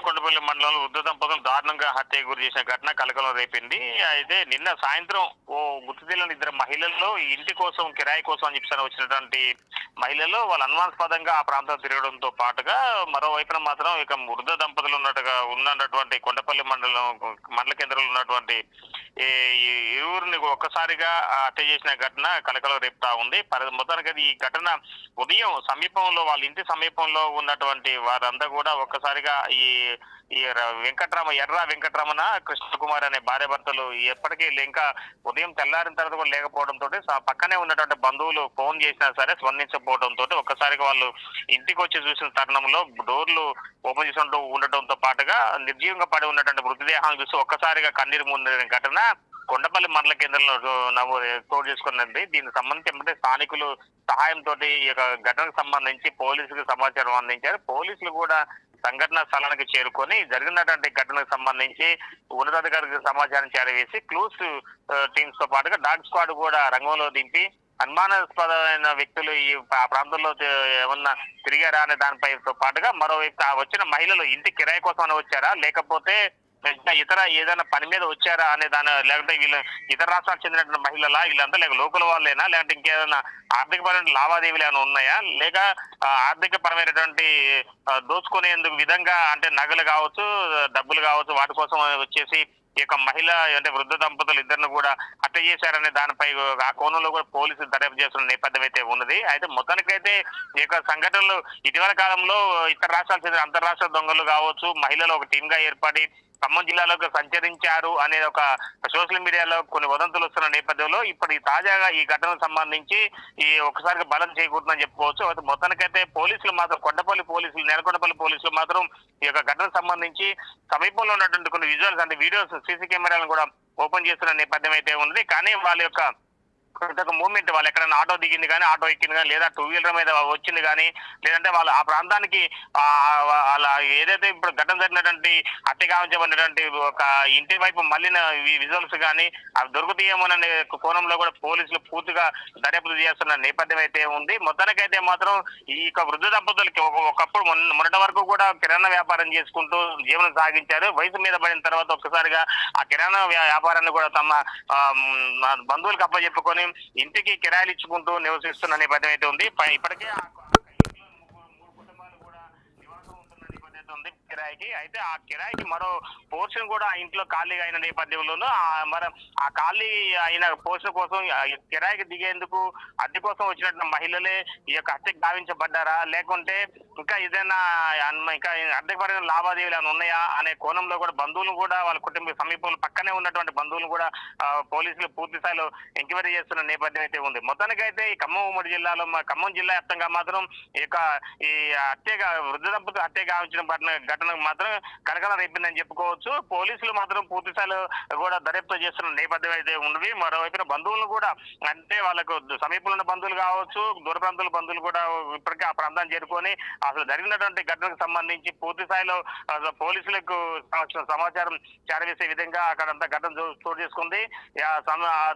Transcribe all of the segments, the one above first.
నేలకొండపల్లి మండలంలో వృద్ధ దంపతులు దారుణంగా హత్యకు గురి చేసిన ఘటన కలకలం రేపింది. అయితే నిన్న సాయంత్రం ఓ గుర్తు తెలియని ఇద్దరు మహిళల్లో ఇంటి కోసం కిరాయి కోసం అని చెప్పి వచ్చినటువంటి మహిళలు వాళ్ళు అనుమానాస్పదంగా ఆ ప్రాంతం తిరగడంతో పాటుగా మరోవైపున మాత్రం ఇక వృద్ధ దంపతులు ఉన్నటువంటి కొండపల్లి మండల కేంద్రంలో ఉన్నటువంటి ఈ ఇరువురిని ఒక్కసారిగా హత్య చేసిన ఘటన కలకలం రేపుతా ఉంది. మొత్తానికి ఈ ఘటన ఉదయం సమీపంలో వాళ్ళ ఇంటి సమీపంలో ఉన్నటువంటి వారంతా కూడా ఒక్కసారిగా ఈ ఎర్ర వెంకటరమణ కృష్ణకుమార్ అనే భార్య భర్తలు ఎప్పటికీ ఇంకా ఉదయం తెల్లారిన తర్వాత కూడా లేకపోవడంతో పక్కనే ఉన్నటువంటి బంధువులు ఫోన్ చేసినా సరే స్పందించకపోవడంతో ఒక్కసారిగా వాళ్ళు ఇంటికి వచ్చి చూసిన తరుణంలో డోర్లు ఓపెన్ చేసి ఉండటంతో పాటుగా నిర్జీవంగా పడి ఉన్నటువంటి మృతదేహాలను చూసి ఒక్కసారిగా కన్నీరు ముందిన ఘటన కొండపల్లి మండల కేంద్రంలో చోటు చేసుకున్నది. దీనికి సంబంధించి స్థానికులు సహాయంతో ఈ యొక్క ఘటనకు సంబంధించి పోలీసులకు సమాచారం అందించారు. పోలీసులు కూడా సంఘటన స్థలానికి చేరుకొని జరిగినటువంటి ఘటనకు సంబంధించి ఉన్నతాధికారికి సమాచారం చేరవేసి క్లూస్ టీమ్స్ తో పాటుగా డాగ్ స్క్వాడ్ కూడా రంగంలో దింపి అనుమానాస్పదమైన వ్యక్తులు ఈ ఆ ప్రాంతంలో ఏమన్నా తిరిగారా అనే దానిపైతో పాటుగా మరోవైపు వచ్చిన మహిళలు ఇంటి కిరాయి కోసం వచ్చారా లేకపోతే ఇతర ఏదైనా పని మీద వచ్చారా అనే దాని లేకపోతే వీళ్ళు ఇతర రాష్ట్రాలకు చెందినటువంటి మహిళలా వీళ్ళంతా లేక లోకల్ వాళ్ళేనా లేదంటే ఇంకేదైనా ఆర్థికపరమైన లావాదేవీలు ఏమైనా ఉన్నాయా లేక ఆర్థిక పరమైనటువంటి దోచుకునేందుకు విధంగా అంటే నగలు కావచ్చు డబ్బులు కావచ్చు వాటి కోసం వచ్చేసి ఈ యొక్క మహిళ అంటే వృద్ధ దంపతులు ఇద్దరిని కూడా హత్య చేశారనే దానిపై ఆ కోణంలో కూడా పోలీసులు దర్యాప్తు చేస్తున్న నేపథ్యం అయితే ఉన్నది. అయితే మొత్తానికైతే ఈ యొక్క సంఘటనలు ఇటీవల కాలంలో ఇతర రాష్ట్రాలకు చెందిన అంతర్రాష్ట్ర దొంగలు కావచ్చు మహిళలు ఒక టీమ్ గా ఏర్పడి ఖమ్మం జిల్లాలోకి సంచరించారు అనే ఒక సోషల్ మీడియాలో కొన్ని వదంతులు వస్తున్న నేపథ్యంలో ఇప్పుడు తాజాగా ఈ ఘటనకు సంబంధించి ఈ ఒకసారిగా బలం చేకూరుతుందని చెప్పుకోవచ్చు. అయితే మొత్తానికైతే పోలీసులు మాత్రం నేలకొండపల్లి పోలీసులు మాత్రం ఈ యొక్క ఘటనకు సంబంధించి సమీపంలో ఉన్నటువంటి కొన్ని విజువల్స్ అంటే వీడియోస్ సీసీ కెమెరాలను కూడా ఓపెన్ చేస్తున్న నేపథ్యం అయితే ఉంది. కానీ వాళ్ళ యొక్క మూమెంట్ వాళ్ళు ఎక్కడైనా ఆటో దిగింది కానీ ఆటో ఎక్కింది కానీ లేదా టూ వీలర్ మీద వచ్చింది కానీ లేదంటే వాళ్ళు ఆ ప్రాంతానికి అలా ఏదైతే ఇప్పుడు ఘటన జరిగినటువంటి హత్య గావించబడినటువంటి ఒక ఇంటి వైపు మళ్ళిన విజువల్స్ కానీ అవి దొరుకుతాయేమోననే కోణంలో కూడా పోలీసులు పూర్తిగా దర్యాప్తు చేస్తున్న నేపథ్యం అయితే ఉంది. మొత్తానికైతే మాత్రం ఈ యొక్క వృద్ధ దంపతులకి ఒకప్పుడు మొన్నటి వరకు కూడా కిరాణా వ్యాపారం చేసుకుంటూ జీవనం సాగించారు. వయసు మీద పడిన తర్వాత ఒక్కసారిగా ఆ కిరాణా వ్యాపారాన్ని కూడా తమ బంధువులకు అప్పచెప్పుకొని ఇంటికి కిరాయిలు ఇచ్చుకుంటూ నివసిస్తున్న నేపథ్యం అయితే ఉంది. ఇప్పటికే మూడు కుటుంబాలు కూడా నివాసం ఉంటున్న నేపథ్యం ఉంది కిరాయికి. అయితే ఆ కిరాయికి మరో పోర్షన్ కూడా ఇంట్లో ఖాళీగా అయిన నేపథ్యంలోనూ మరి ఆ ఖాళీ అయిన పోర్షన్ కోసం కిరాయికి దిగేందుకు అద్దె కోసం వచ్చినట్టు మహిళలే ఈ యొక్క హత్యకు గావించబడ్డారా లేకుంటే ఇంకా ఏదైనా ఇంకా అద్దెపడిన లావాదేవీలు ఏమైనా ఉన్నాయా అనే కోణంలో కూడా బంధువులు కూడా వాళ్ళ కుటుంబ సమీపంలో పక్కనే ఉన్నటువంటి బంధువులు కూడా పోలీసులు పూర్తి స్థాయిలో ఎంక్వైరీ చేస్తున్న నేపథ్యం అయితే ఉంది. మొత్తానికైతే ఈ ఖమ్మం ఉమ్మడి జిల్లాలో ఖమ్మం జిల్లా వ్యాప్తంగా మాత్రం ఈ హత్యగా వృద్ధ దంపతులు హత్య గావించిన ఘటనకు మాత్రం కలకలం రేపిందని చెప్పుకోవచ్చు. పోలీసులు మాత్రం పూర్తి స్థాయిలో కూడా దర్యాప్తు చేస్తున్న నేపథ్యం అయితే ఉంది. మరోవైపున బంధువులు కూడా అంటే వాళ్ళకు సమీపంలో ఉన్న బంధువులు కావచ్చు దూర ప్రాంతాల బంధువులు కూడా ఇప్పటికే ఆ ప్రాంతాన్ని చేరుకొని అసలు జరిగినటువంటి ఘటనకు సంబంధించి పూర్తి స్థాయిలో పోలీసులకు సమాచారం చేరవేసే విధంగా అక్కడంతా ఘటన చోటు చేసుకుంది.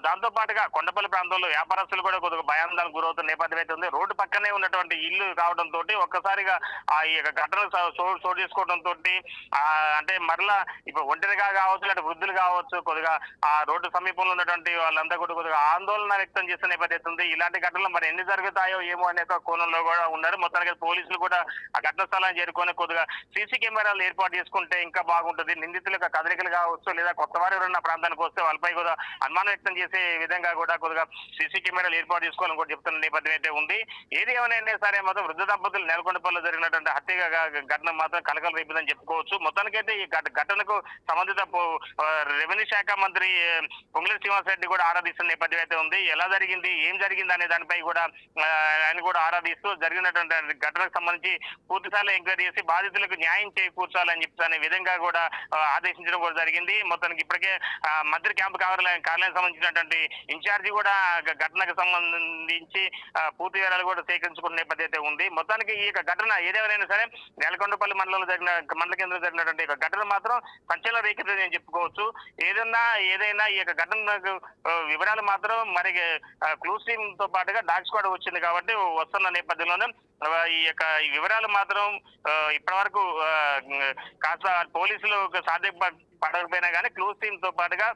దాంతో పాటుగా కొండపల్లి ప్రాంతంలో వ్యాపారస్తులు కూడా కొద్దిగా భయాందోళనకు గురవుతున్న నేపథ్యం అయితే ఉంది. రోడ్డు పక్కనే ఉన్నటువంటి ఇల్లు కావడంతో ఒక్కసారిగా ఆ ఘటన చోటు చేసుకోవడంతో అంటే మరలా ఇప్పుడు ఒంటరిగా కావచ్చు లేదా వృద్ధులు కావచ్చు కొద్దిగా ఆ రోడ్డు సమీపంలో ఉన్నటువంటి వాళ్ళంతా కూడా కొద్దిగా ఆందోళన వ్యక్తం చేస్తున్న నేపథ్యం ఉంది. ఇలాంటి ఘటనలు మరి ఎన్ని జరుగుతాయో ఏమో అనే కోణంలో కూడా ఉన్నారు. మొత్తానికి పోలీసులు కూడా ఆ ఘటన స్థలాన్ని చేరుకొని కొద్దిగా సీసీ కెమెరాలు ఏర్పాటు చేసుకుంటే ఇంకా బాగుంటుంది. నిందితులకు కదలికలు కావచ్చు లేదా కొత్త వారు ఎవరన్నా ప్రాంతానికి వస్తే వాళ్ళపై కూడా అనుమానం వ్యక్తం చేసే విధంగా కూడా కొద్దిగా సీసీ కెమెరాలు ఏర్పాటు చేసుకోవాలని కూడా చెప్తున్న నేపథ్యం అయితే ఉంది. ఏది ఏమైనా సరే మాత్రం వృద్ధ దంపతులు నేలకొండపల్లిలో జరిగినటువంటి హత్య ఘటన మాత్రం కలకలం రేపిందని చెప్పుకోవచ్చు. మొత్తానికైతే ఈ ఘటనకు సంబంధిత రెవెన్యూ శాఖ మంత్రి పొంగులేటి శ్రీనివాసరెడ్డి కూడా ఆరాధిస్తున్న నేపథ్యం అయితే ఉంది. ఎలా జరిగింది ఏం జరిగింది అనే దానిపై కూడా ఆయన కూడా ఆరాధిస్తూ జరిగినటువంటి ఘటనకు సంబంధించి పూర్తి స్థాయిలో ఎంక్వైరీ చేసి బాధితులకు న్యాయం చేకూర్చాలని చెప్తానే విధంగా కూడా ఆదేశించడం కూడా జరిగింది. మొత్తానికి ఇప్పటికే మంత్రి క్యాంపు కార్యాలయం సంబంధించినటువంటి ఇన్ఛార్జి కూడా ఘటనకు సంబంధించి పూర్తి వివరాలు కూడా సేకరించుకున్న నేపథ్యం అయితే ఉంది. మొత్తానికి ఈ ఘటన ఏదేమైనా సరే నేలకొండపల్లి మండలంలో జరిగిన మండల కేంద్రం జరిగినటువంటి ఒక ఘటన మాత్రం సంచలనం రేకెత్తిందని నేను చెప్పుకోవచ్చు. ఏదైనా ఈ యొక్క ఘటన వివరాలు మాత్రం మరి క్లూస్ టీమ్ తో పాటుగా డాగ్ స్క్వాడ్ వచ్చింది కాబట్టి వస్తున్న నేపథ్యంలోనే ఈ యొక్క వివరాలు మాత్రం ఇప్పటి వరకు కాస్త పోలీసులు సాధ్యపడకపోయినా కానీ క్లూస్ టీమ్ తో పాటుగా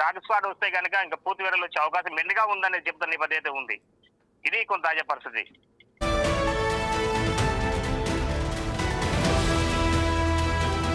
డాగ్ స్క్వాడ్ వస్తే కనుక ఇంకా పూర్తి వివరాలు వచ్చే అవకాశం మెండుగా ఉందనే చెప్తున్న నేపథ్యం అయితే ఉంది. ఇది కొంత తాజా పరిస్థితి.